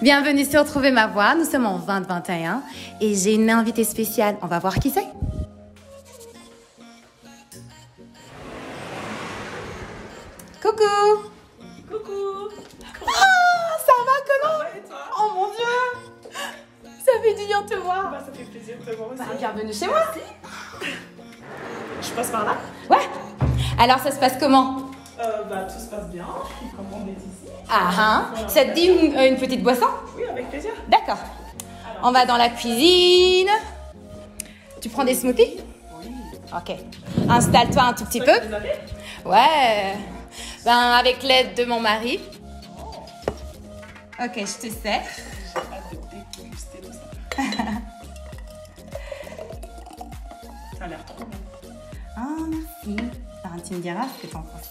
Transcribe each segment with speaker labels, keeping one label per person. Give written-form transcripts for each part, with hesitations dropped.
Speaker 1: Bienvenue sur Trouver ma voix, nous sommes en 2021 et j'ai une invitée spéciale, on va voir qui c'est. Coucou.
Speaker 2: Coucou.
Speaker 1: Oh, ça va comment?
Speaker 2: Ça va et toi?
Speaker 1: Oh mon Dieu, ça fait du bien de te voir.
Speaker 2: Bah, ça fait plaisir de te voir aussi.
Speaker 1: Bah, bienvenue chez moi.
Speaker 2: Je passe par là?
Speaker 1: Ouais. Alors ça se passe comment?
Speaker 2: Bah, tout se passe bien, comme on est ici.
Speaker 1: Ah hein. Ça te dit une petite boisson?
Speaker 2: Oui, avec plaisir.
Speaker 1: D'accord. On va dans la cuisine. Tu prends des smoothies?
Speaker 2: Oui.
Speaker 1: Ok. Installe-toi un tout petit peu.
Speaker 2: Vous avez?
Speaker 1: Ouais. Ben, avec l'aide de mon mari. Ok, je te sers.
Speaker 2: J'ai hâte de déguster tout ça. Ça a l'air trop bon.
Speaker 1: Ah, merci. Ben, tu me diras ce que t'en penses.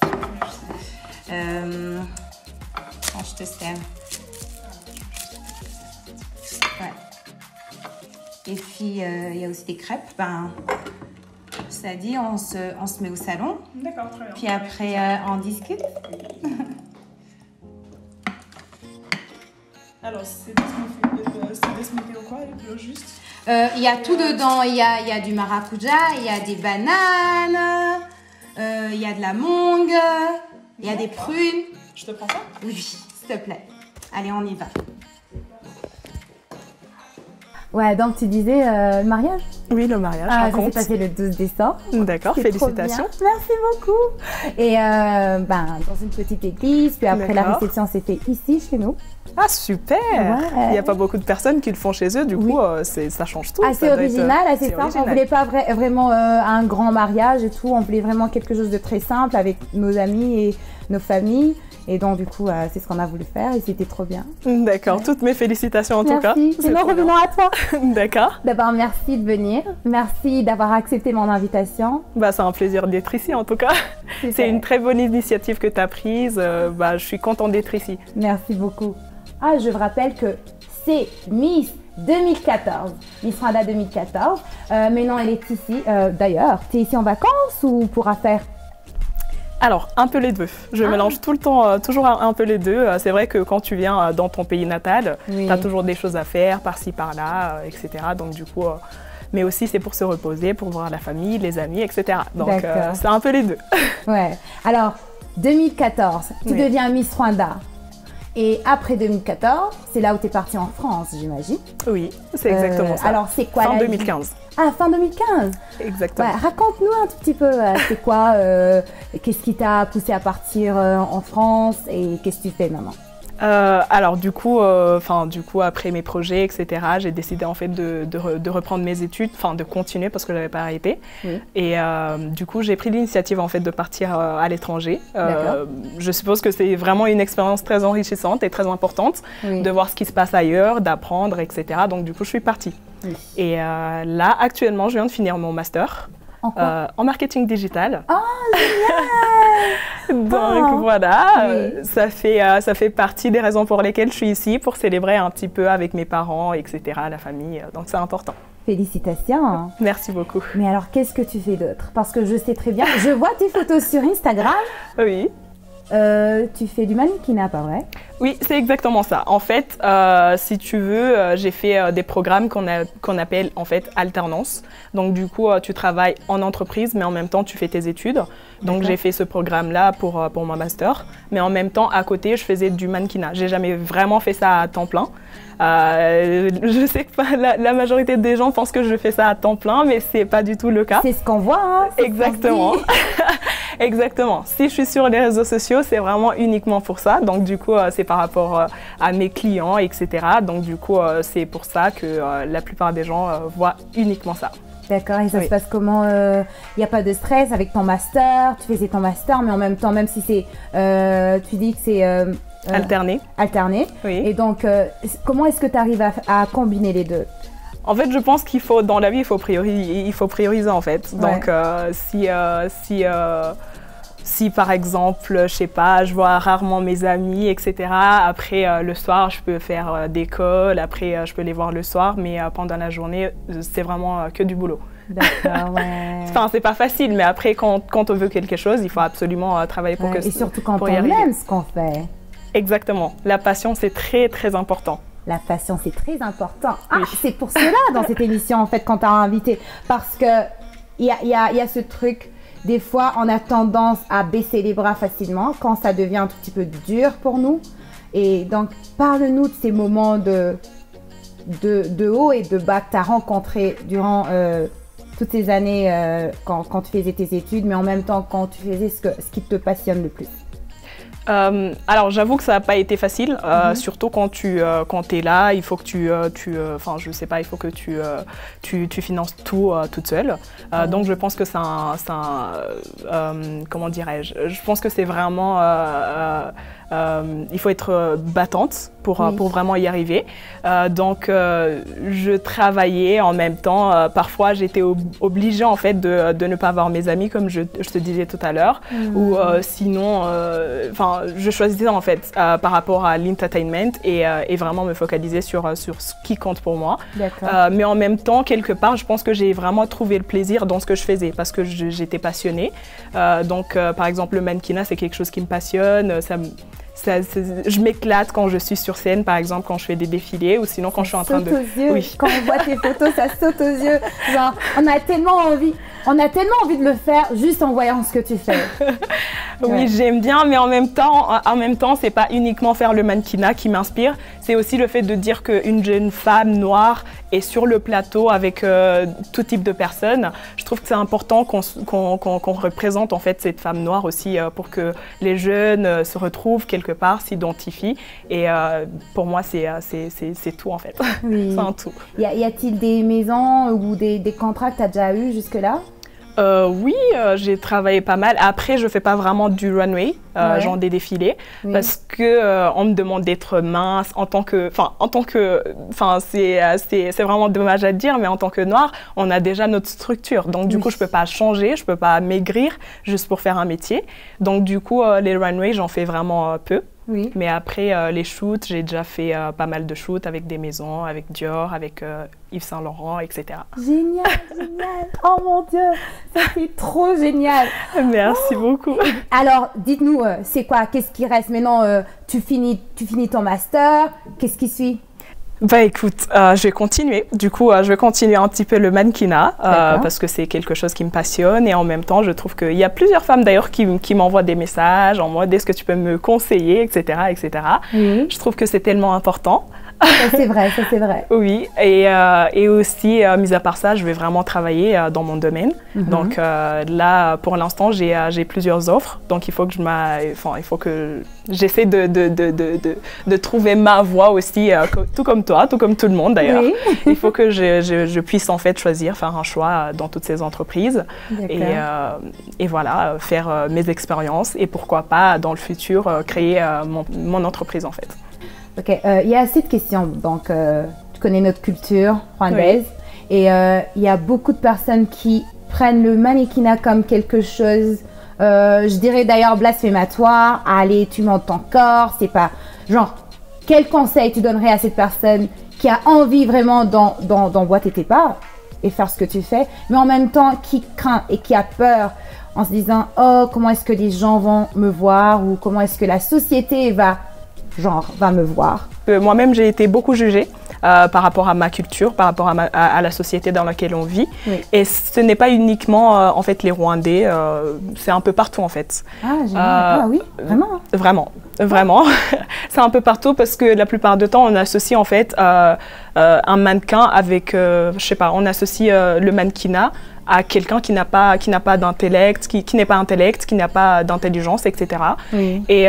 Speaker 1: Quand je te sers. Ouais. Et puis, il y a aussi des crêpes. Ben, ça dit, on se met au salon.
Speaker 2: D'accord, très bien.
Speaker 1: Puis après, on discute.
Speaker 2: Alors, c'est des smoothies ou quoi, le juste?
Speaker 1: Il y a tout dedans. Il y a du maracuja, il y a des bananes, il y a de la mangue, il y a des prunes.
Speaker 2: Je te prends ça?
Speaker 1: Oui, s'il te plaît. Allez, on y va. Ouais, donc tu disais le mariage?
Speaker 2: Oui, le mariage,
Speaker 1: Ça s'est
Speaker 2: raconte.
Speaker 1: passé le 12 décembre.
Speaker 2: D'accord,
Speaker 1: C'est trop bien.
Speaker 2: félicitations.
Speaker 1: Merci beaucoup. Et dans une petite église, puis après la
Speaker 2: D'accord.
Speaker 1: réception s'est fait ici, chez nous.
Speaker 2: Ah, super!
Speaker 1: Ouais.
Speaker 2: Il n'y a pas beaucoup de personnes qui le font chez eux, du coup, ça change tout.
Speaker 1: Assez
Speaker 2: Ça doit être,
Speaker 1: original, assez
Speaker 2: c'est
Speaker 1: simple.
Speaker 2: original.
Speaker 1: On voulait pas vraiment un grand mariage et tout. On voulait vraiment quelque chose de très simple avec nos amis et nos familles. Et donc, du coup, c'est ce qu'on a voulu faire et c'était trop bien.
Speaker 2: D'accord,
Speaker 1: Ouais.
Speaker 2: toutes mes félicitations en tout cas.
Speaker 1: Merci.
Speaker 2: C'est
Speaker 1: Sinon,
Speaker 2: trop bien.
Speaker 1: revenons à toi.
Speaker 2: D'accord.
Speaker 1: D'abord, merci de venir. Merci d'avoir accepté mon invitation.
Speaker 2: Bah, c'est un plaisir d'être ici en tout cas. C'est une très bonne initiative que tu as prise. Je suis contente d'être ici.
Speaker 1: Merci beaucoup. Ah, je vous rappelle que c'est Miss 2014. Miss Rwanda 2014. Mais non, elle est ici. D'ailleurs, tu es ici en vacances ou pour affaires?
Speaker 2: Alors, un peu les deux. Je mélange tout le temps, toujours un peu les deux. C'est vrai que quand tu viens dans ton pays natal,
Speaker 1: Oui.
Speaker 2: tu as toujours des choses à faire, par-ci, par-là, etc. Donc du coup, mais aussi c'est pour se reposer, pour voir la famille, les amis, etc. Donc
Speaker 1: D'accord.
Speaker 2: c'est un peu les deux.
Speaker 1: Ouais. Alors, 2014, tu
Speaker 2: Oui.
Speaker 1: deviens Miss Rwanda. Et après 2014, c'est là où tu es partie en France, j'imagine.
Speaker 2: Oui, c'est exactement ça.
Speaker 1: Alors, c'est quoi
Speaker 2: Fin
Speaker 1: la vie?
Speaker 2: 2015.
Speaker 1: Ah, fin 2015.
Speaker 2: Exactement.
Speaker 1: Ouais, raconte-nous un tout petit peu, c'est quoi, qu'est-ce qui t'a poussé à partir en France et qu'est-ce que tu fais maintenant?
Speaker 2: Alors du coup, après mes projets, etc., j'ai décidé en fait de reprendre mes études, enfin de continuer parce que je n'avais pas arrêté.
Speaker 1: Oui.
Speaker 2: Et du coup, j'ai pris l'initiative en fait de partir à l'étranger.
Speaker 1: D'accord.
Speaker 2: Je suppose que c'est vraiment une expérience très enrichissante et très importante
Speaker 1: Oui.
Speaker 2: de voir ce qui se passe ailleurs, d'apprendre, etc. Donc du coup, je suis partie.
Speaker 1: Oui.
Speaker 2: Et là, actuellement, je viens de finir mon master.
Speaker 1: En quoi?
Speaker 2: En marketing digital.
Speaker 1: Oh, génial!
Speaker 2: Donc
Speaker 1: Oh.
Speaker 2: voilà,
Speaker 1: Oui.
Speaker 2: ça fait partie des raisons pour lesquelles je suis ici, pour célébrer un petit peu avec mes parents, etc., la famille. Donc c'est important.
Speaker 1: Félicitations.
Speaker 2: Merci beaucoup.
Speaker 1: Mais alors, qu'est-ce que tu fais d'autre? Parce que je sais très bien, je vois tes photos sur Instagram.
Speaker 2: Oui.
Speaker 1: Tu fais du mannequinat, pas vrai?
Speaker 2: Oui, c'est exactement ça. En fait, si tu veux, j'ai fait des programmes qu'on appelle en fait alternance. Donc du coup, tu travailles en entreprise, mais en même temps, tu fais tes études. Donc j'ai fait ce programme-là pour mon master. Mais en même temps, à côté, je faisais du mannequinat. J'ai jamais vraiment fait ça à temps plein. Je sais que la majorité des gens pensent que je fais ça à temps plein, mais c'est pas du tout le cas.
Speaker 1: C'est ce qu'on voit, hein? C'est ce qu'on
Speaker 2: Exactement.
Speaker 1: dit.
Speaker 2: Exactement. Si je suis sur les réseaux sociaux, c'est vraiment uniquement pour ça. Donc du coup, c'est par rapport à mes clients, etc. Donc du coup, c'est pour ça que la plupart des gens voient uniquement ça.
Speaker 1: D'accord, et ça
Speaker 2: Oui.
Speaker 1: se passe comment? Il n'y a pas de stress avec ton master, tu faisais ton master, mais en même temps, même si c'est, tu dis que c'est
Speaker 2: Alterner.
Speaker 1: alterné,
Speaker 2: Oui.
Speaker 1: et donc comment est-ce que tu arrives à combiner les deux?
Speaker 2: En fait, je pense qu'il faut, dans la vie, il faut prioriser en fait. Donc, si par exemple, je sais pas, je vois rarement mes amis, etc. Après, le soir, je peux faire des calls. Après, je peux les voir le soir. Mais pendant la journée, c'est vraiment que du boulot.
Speaker 1: D'accord, ouais.
Speaker 2: Enfin, c'est pas facile, mais après, quand on veut quelque chose, il faut absolument travailler pour que
Speaker 1: Et surtout quand
Speaker 2: pour
Speaker 1: on
Speaker 2: y arriver.
Speaker 1: aime ce qu'on fait.
Speaker 2: Exactement. La passion, c'est très, très important.
Speaker 1: La passion, c'est très important. Ah,
Speaker 2: Oui.
Speaker 1: c'est pour cela dans cette émission, en fait, quand tu as invité. Parce que il y a ce truc, des fois, on a tendance à baisser les bras facilement quand ça devient un tout petit peu dur pour nous. Et donc, parle-nous de ces moments de haut et de bas que tu as rencontrés durant toutes ces années quand tu faisais tes études, mais en même temps quand tu faisais ce qui te passionne le plus.
Speaker 2: Alors j'avoue que ça n'a pas été facile, surtout quand tu es là, il faut que enfin je sais pas, il faut que tu finances tout toute seule. Donc je pense que c'est comment dirais-je, je pense que c'est vraiment il faut être battante pour vraiment y arriver. Donc je travaillais en même temps. Parfois j'étais obligée en fait de ne pas voir mes amis comme je te disais tout à l'heure, ou sinon enfin je choisissais en fait par rapport à l'entertainment et vraiment me focaliser sur ce qui compte pour moi. Mais en même temps, quelque part, je pense que j'ai vraiment trouvé le plaisir dans ce que je faisais parce que j'étais passionnée. Donc par exemple, le mannequinat, c'est quelque chose qui me passionne. Je m'éclate quand je suis sur scène, par exemple, quand je fais des défilés ou sinon quand je suis en train de...
Speaker 1: Oui. Quand on voit tes photos, ça saute aux yeux. Genre, on a tellement envie de le faire juste en voyant ce que tu fais.
Speaker 2: Oui, j'aime bien, mais en même temps, c'est pas uniquement faire le mannequinat qui m'inspire, c'est aussi le fait de dire qu'une jeune femme noire est sur le plateau avec tout type de personnes. Je trouve que c'est important qu'on représente en fait cette femme noire aussi pour que les jeunes se retrouvent quelque part, s'identifient. Et pour moi, c'est tout en fait.
Speaker 1: Oui.
Speaker 2: C'est un tout.
Speaker 1: Y a-t-il des maisons ou des contrats que tu as déjà eu jusque-là?
Speaker 2: Oui, j'ai travaillé pas mal. Après, je fais pas vraiment du runway, genre des défilés, parce que on me demande d'être mince c'est vraiment dommage à dire, mais en tant que noire, on a déjà notre structure. Donc du coup, je peux pas changer, je peux pas maigrir juste pour faire un métier. Donc du coup, les runways, j'en fais vraiment peu. Oui. Mais après, les shoots, j'ai déjà fait pas mal de shoots avec des maisons, avec Dior, avec Yves Saint Laurent, etc.
Speaker 1: Génial, génial. Oh mon Dieu, ça c'est trop génial.
Speaker 2: Merci beaucoup.
Speaker 1: Alors, dites-nous, c'est quoi? Qu'est-ce qui reste? Maintenant, tu finis ton master. Qu'est-ce qui suit?
Speaker 2: Bah écoute, je vais continuer. Du coup, je vais continuer un petit peu le mannequinat parce que c'est quelque chose qui me passionne et en même temps, je trouve qu'il y a plusieurs femmes d'ailleurs qui m'envoient des messages en mode est-ce que tu peux me conseiller, etc., etc. Oui. Je trouve que c'est tellement important.
Speaker 1: C'est vrai, ça c'est vrai.
Speaker 2: Oui, et aussi, mis à part ça, je vais vraiment travailler dans mon domaine. Donc là, pour l'instant, j'ai plusieurs offres. Donc il faut que j'essaie de trouver ma voie aussi, tout comme toi, tout comme tout le monde d'ailleurs. Oui. Il faut que je puisse en fait choisir, faire un choix dans toutes ces entreprises et voilà, faire mes expériences et pourquoi pas dans le futur créer mon entreprise en fait.
Speaker 1: Ok, il y a assez de questions. Donc, tu connais notre culture rwandaise et il y a beaucoup de personnes qui prennent le mannequinat comme quelque chose, je dirais d'ailleurs blasphématoire. Allez, tu montes ton corps, c'est pas genre. Quel conseil tu donnerais à cette personne qui a envie vraiment d'emboîter tes pas et faire ce que tu fais, mais en même temps qui craint et qui a peur en se disant oh comment est-ce que les gens vont me voir ou comment est-ce que la société va me voir.
Speaker 2: Moi-même, j'ai été beaucoup jugée par rapport à ma culture, par rapport à la société dans laquelle on vit. Oui. Et ce n'est pas uniquement en fait les Rwandais, c'est un peu partout en fait.
Speaker 1: Ah, génial. Oui, vraiment.
Speaker 2: Vraiment. C'est un peu partout parce que la plupart du temps, on associe en fait un mannequin avec, je sais pas, on associe le mannequinat à quelqu'un qui n'a pas d'intellect, qui n'est pas intellect, qui n'a pas d'intelligence, etc. Oui. Et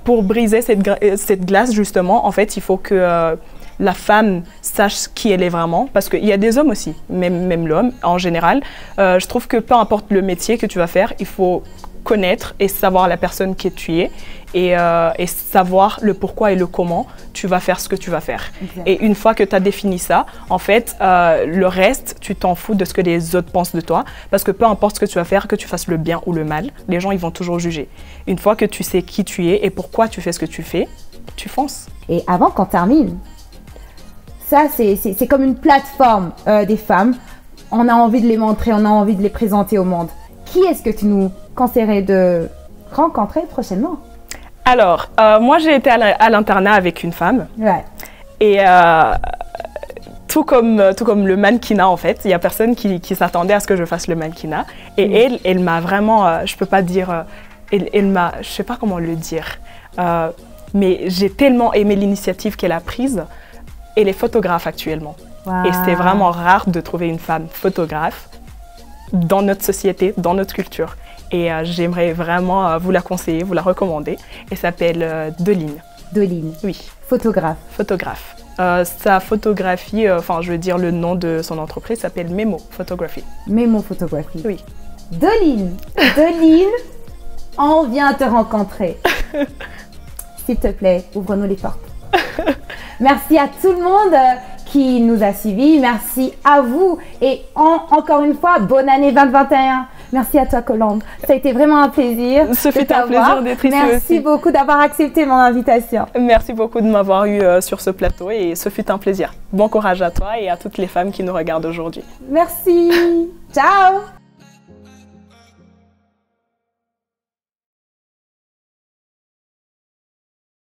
Speaker 2: pour briser cette glace, justement, en fait, il faut que la femme sache qui elle est vraiment, parce qu'il y a des hommes aussi, même l'homme en général. Je trouve que peu importe le métier que tu vas faire, il faut connaître et savoir la personne qui tu es et savoir le pourquoi et le comment tu vas faire ce que tu vas faire. Exactement. Et une fois que tu as défini ça, en fait, le reste, tu t'en fous de ce que les autres pensent de toi, parce que peu importe ce que tu vas faire, que tu fasses le bien ou le mal, les gens, ils vont toujours juger. Une fois que tu sais qui tu es et pourquoi tu fais ce que tu fais, tu fonces.
Speaker 1: Et avant qu'on termine, ça, c'est comme une plateforme des femmes on a envie de les montrer, on a envie de les présenter au monde. Qui est-ce que tu nous conseillerais de rencontrer prochainement?
Speaker 2: Alors, moi j'ai été à l'internat avec une femme.
Speaker 1: Ouais.
Speaker 2: Et tout comme le mannequinat en fait, il n'y a personne qui s'attendait à ce que je fasse le mannequinat. Et elle m'a vraiment, je peux pas dire, elle m'a, je sais pas comment le dire, mais j'ai tellement aimé l'initiative qu'elle a prise. Elle est photographe actuellement.
Speaker 1: Wow.
Speaker 2: Et c'est vraiment rare de trouver une femme photographe dans notre société, dans notre culture. Et j'aimerais vraiment vous la conseiller, vous la recommander. Elle s'appelle Doline.
Speaker 1: Doline.
Speaker 2: Oui.
Speaker 1: Photographe.
Speaker 2: Photographe. Sa photographie, enfin je veux dire le nom de son entreprise s'appelle Memo Photography.
Speaker 1: Memo Photography.
Speaker 2: Oui.
Speaker 1: Doline. Doline, on vient te rencontrer. S'il te plaît, ouvre-nous les portes. Merci à tout le monde qui nous a suivis. Merci à vous. Et encore une fois, bonne année 2021. Merci à toi, Colombe. Ça a été vraiment un plaisir.
Speaker 2: Ce fut un plaisir d'être ici aussi.
Speaker 1: Merci beaucoup d'avoir accepté mon invitation.
Speaker 2: Merci beaucoup de m'avoir eu sur ce plateau et ce fut un plaisir. Bon courage à toi et à toutes les femmes qui nous regardent aujourd'hui.
Speaker 1: Merci. Ciao.